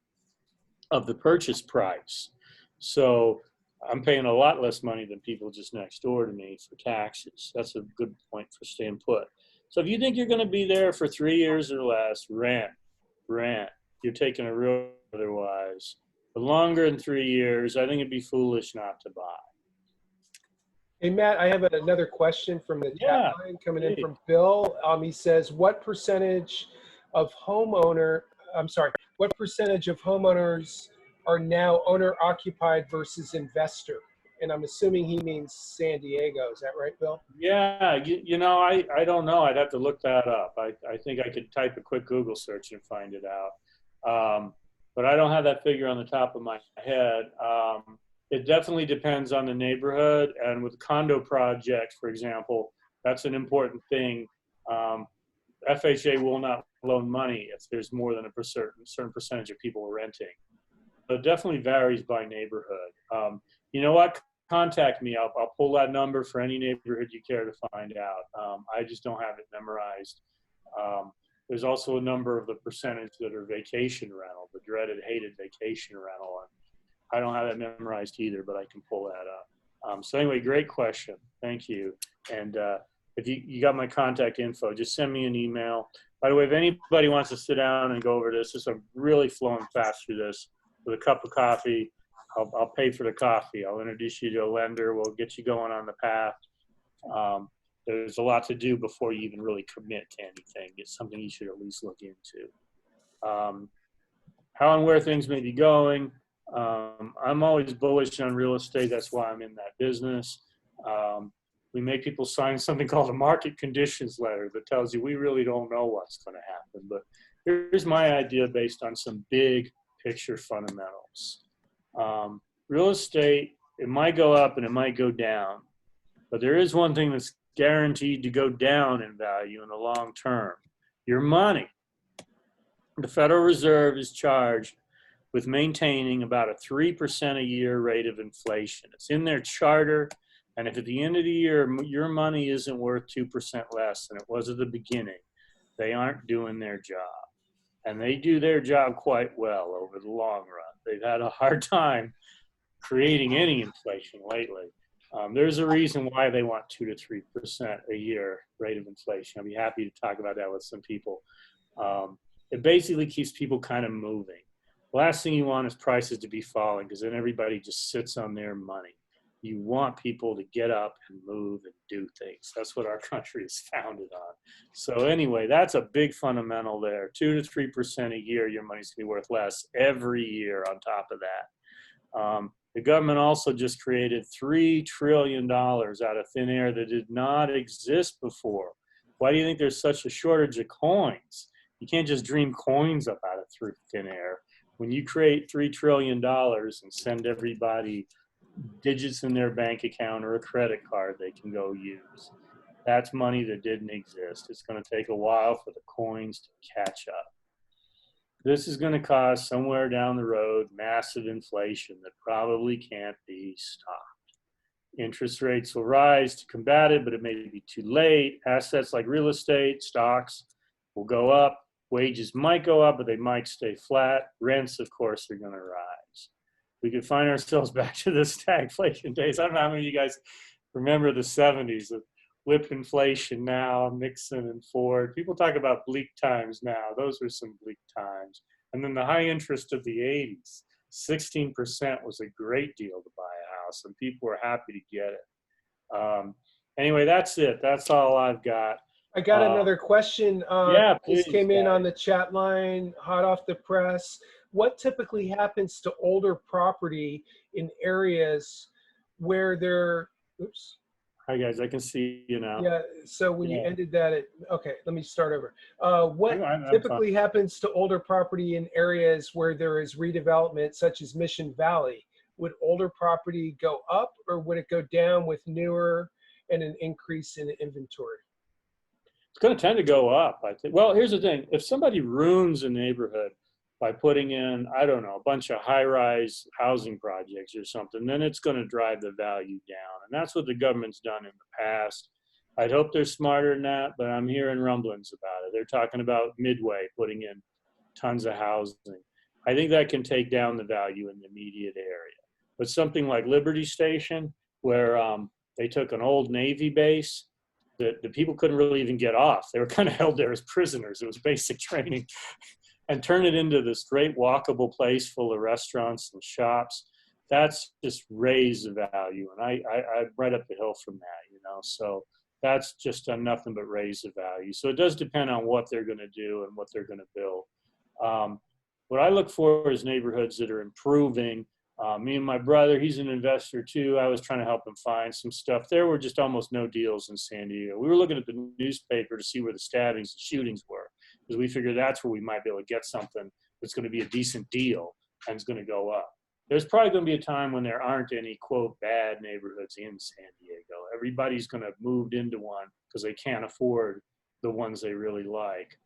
of the purchase price. So I'm paying a lot less money than people just next door to me for taxes. That's a good point for staying put. So if you think you're going to be there for 3 years or less, rent. You're taking a real otherwise. But longer than 3 years, I think it'd be foolish not to buy. Hey, Matt, I have another question from the chat Yeah, line coming in please. from Bill. He says, what percentage of homeowners are now owner occupied versus investor? And I'm assuming he means San Diego. Is that right, Bill? Yeah, I don't know. I'd have to look that up. I think I could type a quick Google search and find it out. But I don't have that figure on the top of my head. It definitely depends on the neighborhood. And with condo projects, for example, that's an important thing. FHA will not loan money if there's more than a certain percentage of people renting. So it definitely varies by neighborhood. You know what? Contact me. I'll pull that number for any neighborhood you care to find out. I just don't have it memorized. There's also a number of the percentage that are vacation rental, the dreaded, hated vacation rental. And I don't have that memorized either, but I can pull that up. So anyway, great question. Thank you. And if you got my contact info, just send me an email. By the way, if anybody wants to sit down and go over this, I'm really flowing fast through this with a cup of coffee. I'll pay for the coffee. I'll introduce you to a lender. We'll get you going on the path. There's a lot to do before you even really commit to anything. It's something you should at least look into. How and where things may be going. I'm always bullish on real estate. That's why I'm in that business. We make people sign something called a market conditions letter that tells you we really don't know what's going to happen. But here's my idea based on some big picture fundamentals. Real estate, it might go up and it might go down, but there is one thing that's guaranteed to go down in value in the long term: your money. The Federal Reserve is charged with maintaining about a 3% a year rate of inflation. It's in their charter, and if at the end of the year your money isn't worth 2% less than it was at the beginning, they aren't doing their job. And they do their job quite well over the long run. They've had a hard time creating any inflation lately. There's a reason why they want 2 to 3% a year rate of inflation. I'll be happy to talk about that with some people. It basically keeps people kind of moving. The last thing you want is prices to be falling, because then everybody just sits on their money. You want people to get up and move and do things. That's what our country is founded on. So anyway, that's a big fundamental there. 2 to 3% a year, your money's gonna be worth less every year on top of that. The government also just created $3 trillion out of thin air that did not exist before. Why do you think there's such a shortage of coins? You can't just dream coins up out of thin air. When you create $3 trillion and send everybody digits in their bank account or a credit card they can go use, that's money that didn't exist. It's going to take a while for the coins to catch up. This is going to cause somewhere down the road massive inflation that probably can't be stopped. Interest rates will rise to combat it, but it may be too late. Assets like real estate, stocks will go up. Wages might go up, but they might stay flat. Rents, of course, are going to rise. We could find ourselves back to the stagflation days. I don't know how many of you guys remember the 70s of whip inflation now, Nixon and Ford. People talk about bleak times now. Those were some bleak times. And then the high interest of the 80s. 16% was a great deal to buy a house, and people were happy to get it. Anyway, that's it. That's all I've got. I got another question. Yeah, please. This came in on the chat line, hot off the press. What typically happens to older property in areas where they're, oops. Hi guys, I can see you now. Yeah, so when you ended that, okay, let me start over. What typically happens to older property in areas where there is redevelopment, such as Mission Valley? Would older property go up, or would it go down with newer and an increase in inventory? It's going to tend to go up, I think. Well, here's the thing. If somebody ruins a neighborhood by putting in, I don't know, a bunch of high-rise housing projects or something, then it's going to drive the value down. And that's what the government's done in the past. I'd hope they're smarter than that, but I'm hearing rumblings about it. They're talking about Midway putting in tons of housing. I think that can take down the value in the immediate area. but something like Liberty Station, where they took an old Navy base that the people couldn't really even get off. They were kind of held there as prisoners. It was basic training, and turn it into this great walkable place full of restaurants and shops. That's just raised the value. And I'm right up the hill from that, you know, so that's just done nothing but raise the value. So it does depend on what they're going to do and what they're going to build. What I look for is neighborhoods that are improving. Me and my brother, he's an investor too. I was trying to help him find some stuff. There were just almost no deals in San Diego. We were looking at the newspaper to see where the stabbings and shootings were, because we figured that's where we might be able to get something that's going to be a decent deal and it's going to go up. There's probably going to be a time when there aren't any, quote, bad neighborhoods in San Diego. Everybody's going to have moved into one because they can't afford the ones they really like.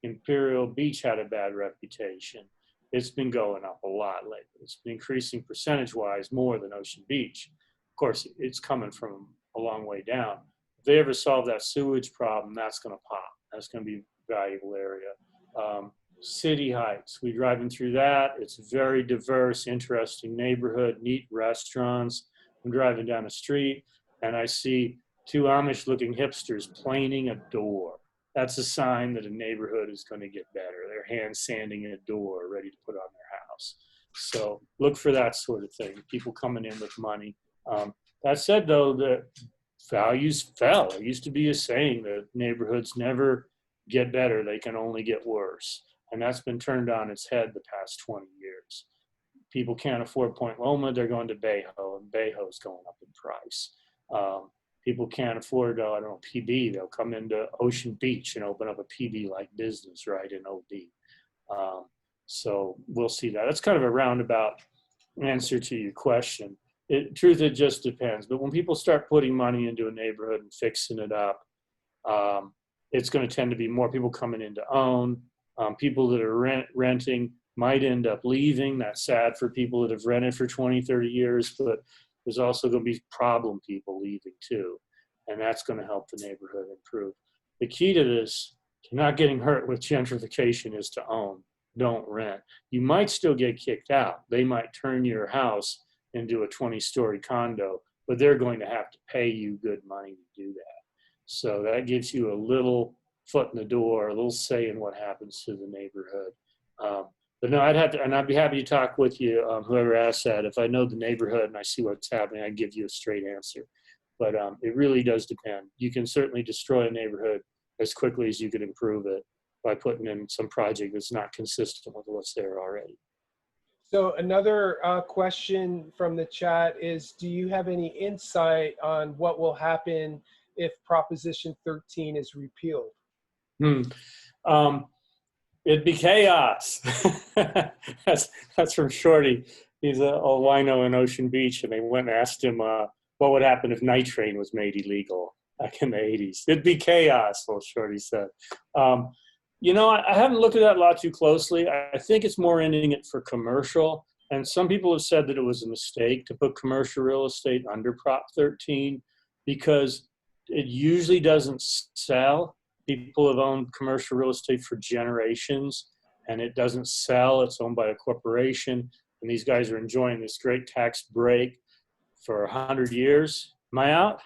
Imperial Beach had a bad reputation. It's been going up a lot lately. It's been increasing percentage-wise more than Ocean Beach. Of course, it's coming from a long way down. If they ever solve that sewage problem, that's going to pop. That's going to be a valuable area. City Heights, we're driving through that. It's a very diverse, interesting neighborhood, neat restaurants. I'm driving down the street and I see two Amish-looking hipsters planing a door. That's a sign that a neighborhood is going to get better. They're hand sanding a door ready to put on their house. So look for that sort of thing, people coming in with money. That said, though, the values fell. It used to be a saying that neighborhoods never get better, they can only get worse. And that's been turned on its head the past 20 years. People can't afford Point Loma, they're going to Bayho, and Bayho's going up in price. People can't afford, I don't know, PB, they'll come into Ocean Beach and open up a PB-like business right in OB. So we'll see that. That's kind of a roundabout answer to your question. Truth, it just depends. But when people start putting money into a neighborhood and fixing it up, it's going to tend to be more people coming in to own. People that are renting might end up leaving. That's sad for people that have rented for 20, 30 years, but there's also going to be problem people leaving too. And that's going to help the neighborhood improve. The key to this, to not getting hurt with gentrification, is to own, don't rent. You might still get kicked out. They might turn your house into a 20-story condo, but they're going to have to pay you good money to do that. So that gives you a little foot in the door, a little say in what happens to the neighborhood. But no, I'd be happy to talk with you, whoever asked that. If I know the neighborhood and I see what's happening, I'd give you a straight answer. But it really does depend. You can certainly destroy a neighborhood as quickly as you could improve it by putting in some project that's not consistent with what's there already. So another question from the chat is, do you have any insight on what will happen if Proposition 13 is repealed? It'd be chaos. That's from Shorty. He's a wino in Ocean Beach, and they went and asked him what would happen if night train was made illegal back in the 80s. It'd be chaos, old Shorty said. You know, I haven't looked at that a lot too closely. I think it's more ending it for commercial. And some people have said that it was a mistake to put commercial real estate under Prop 13 because it usually doesn't sell. People have owned commercial real estate for generations and it doesn't sell. It's owned by a corporation. And these guys are enjoying this great tax break for 100 years. Am I out?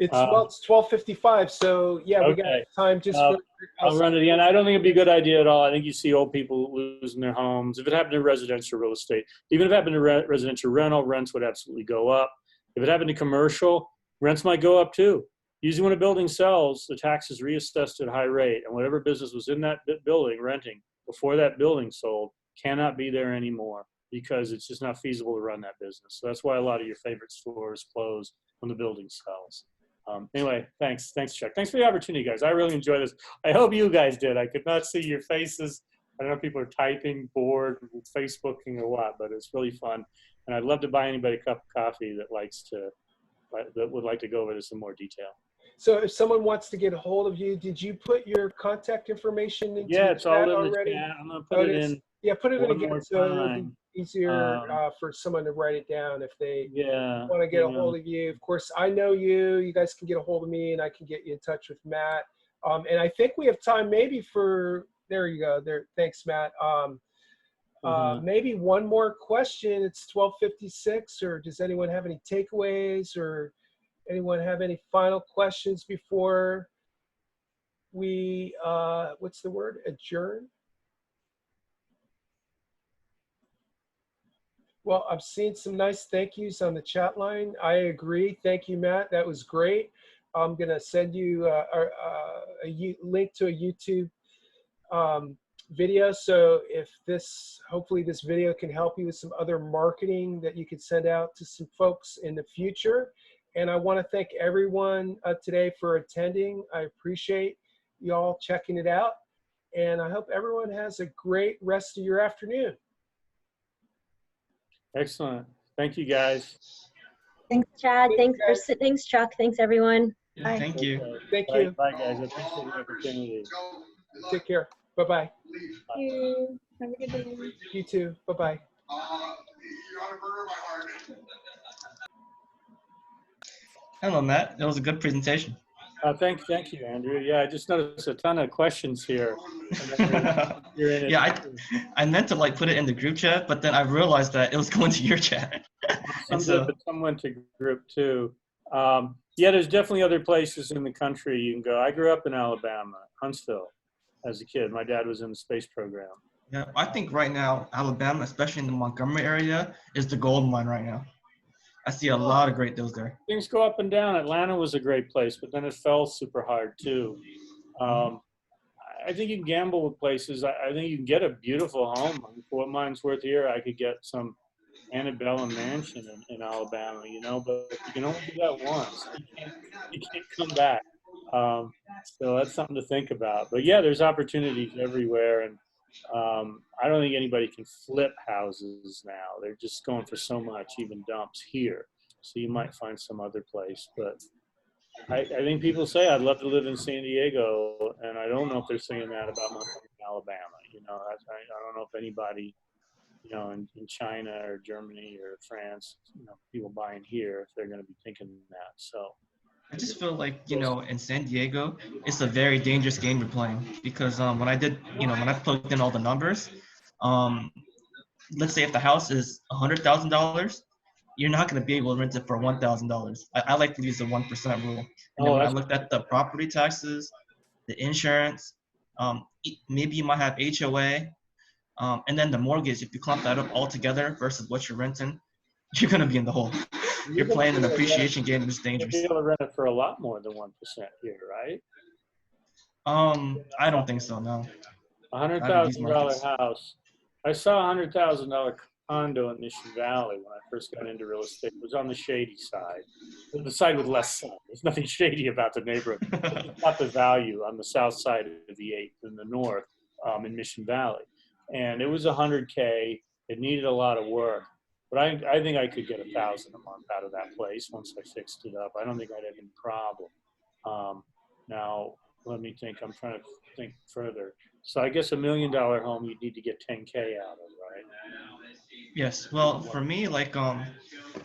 It's, well, it's 12:55, so yeah, we got time just for... I'll run it again. I don't think it'd be a good idea at all. I think you see old people losing their homes. If it happened to residential real estate, even if it happened to residential rental, rents would absolutely go up. If it happened to commercial, rents might go up too. Usually when a building sells, the tax is reassessed at a high rate, and whatever business was in that building renting before that building sold cannot be there anymore because it's just not feasible to run that business. So that's why a lot of your favorite stores close when the building sells. Anyway, thanks, Chuck. Thanks for the opportunity, guys. I really enjoyed this. I hope you guys did. I could not see your faces. I don't know if people are typing, bored, Facebooking or what, but it's really fun. And I'd love to buy anybody a cup of coffee that would like to go over this in more detail. So if someone wants to get a hold of you, did you put your contact information into the it's all in already? The chat. I'm going to put it in. Yeah, put it in again so it'll be time. easier for someone to write it down if they want to get a hold of you. Of course, I know you. You guys can get a hold of me, and I can get you in touch with Matt. And I think we have time maybe for, there you go. There, thanks, Matt. Maybe one more question. It's 12:56, or does anyone have any takeaways, or anyone have any final questions before we, what's the word, adjourn? Well, I'm seeing some nice thank yous on the chat line. I agree. Thank you, Matt. That was great. I'm going to send you a link to a YouTube video. So if this, hopefully this video can help you with some other marketing that you could send out to some folks in the future. And I want to thank everyone today for attending. I appreciate you all checking it out. And I hope everyone has a great rest of your afternoon. Excellent. Thank you, guys. Thanks, Chad. Thanks, Chuck. Thanks, everyone. Yeah, thank you. Thank Bye, you. bye, guys. I appreciate the opportunity. Take care. Bye-bye. Thank you. Have a good day. You too. Bye-bye. Hello, Matt. That was a good presentation. Thank you, Andrew. Yeah, I just noticed a ton of questions here. You're in it. Yeah, I meant to like put it in the group chat, but then I realized that it was going to your chat. Some did, but some went to group too. Yeah, there's definitely other places in the country you can go. I grew up in Alabama, Huntsville, as a kid. My dad was in the space program. Yeah, I think right now, Alabama, especially in the Montgomery area, is the gold mine right now. I see a lot of great deals there. Things go up and down. Atlanta was a great place, but then it fell super hard too. I think you can gamble with places. I think you can get a beautiful home. For what mine's worth here, I could get some antebellum mansion in Alabama, you know, but you can only do that once. You can't come back. So that's something to think about. But yeah, there's opportunities everywhere. And I don't think anybody can flip houses now. They're just going for so much, even dumps here. So you might find some other place. But I think people say, I'd love to live in San Diego. And I don't know if they're saying that about Montgomery, Alabama. You know, I don't know if anybody, you know, in China or Germany or France, you know, people buying here, if they're going to be thinking that. So I just feel like, you know, in San Diego, it's a very dangerous game you're playing because when I did, you know, when I plugged in all the numbers, let's say if the house is $100,000, you're not going to be able to rent it for $1,000. I like to use the 1% rule. And then when I looked at the property taxes, the insurance, maybe you might have HOA, and then the mortgage, if you clump that up all together versus what you're renting, you're going to be in the hole. You're playing an appreciation game that's dangerous. You'll be able to rent it for a lot more than 1% here, right? I don't think so, no. $100,000 house. I saw a $100,000 condo in Mission Valley when I first got into real estate. It was on the shady side, the side with less sun. There's nothing shady about the neighborhood. It's not the value on the south side of the 8th in the north in Mission Valley. And it was $100K. It needed a lot of work. But I think I could get $1,000 a month out of that place once I fixed it up. I don't think I'd have any problem. Now, let me think. I'm trying to think further. So I guess $1 million home, you'd need to get 10K out of, right? Yes. Well, for me, like,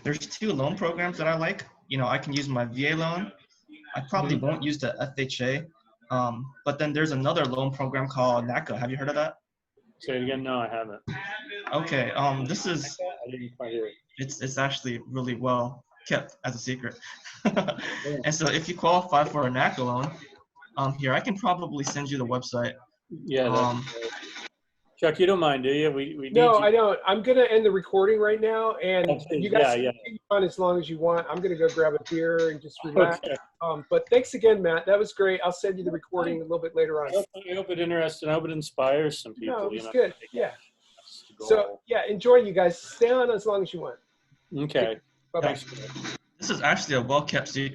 there's 2 loan programs that I like. You know, I can use my VA loan. I probably won't use the FHA. But then there's another loan program called NACA. Have you heard of that? Say it again. No, I haven't. Okay. This is. I didn't quite hear it. It's actually really well kept as a secret. And so if you qualify for a NACA loan, here I can probably send you the website. Yeah. Chuck, you don't mind, do you? We No, I don't. I'm going to end the recording right now, and you guys yeah. can continue on as long as you want. I'm going to go grab a beer and just relax. Okay. But thanks again, Matt. That was great. I'll send you the recording a little bit later on. I hope it interests and I hope it inspires some people. No, it's good. Yeah. So, yeah, enjoy, you guys. Stay on as long as you want. Okay. Bye-bye. This is actually a well-kept secret.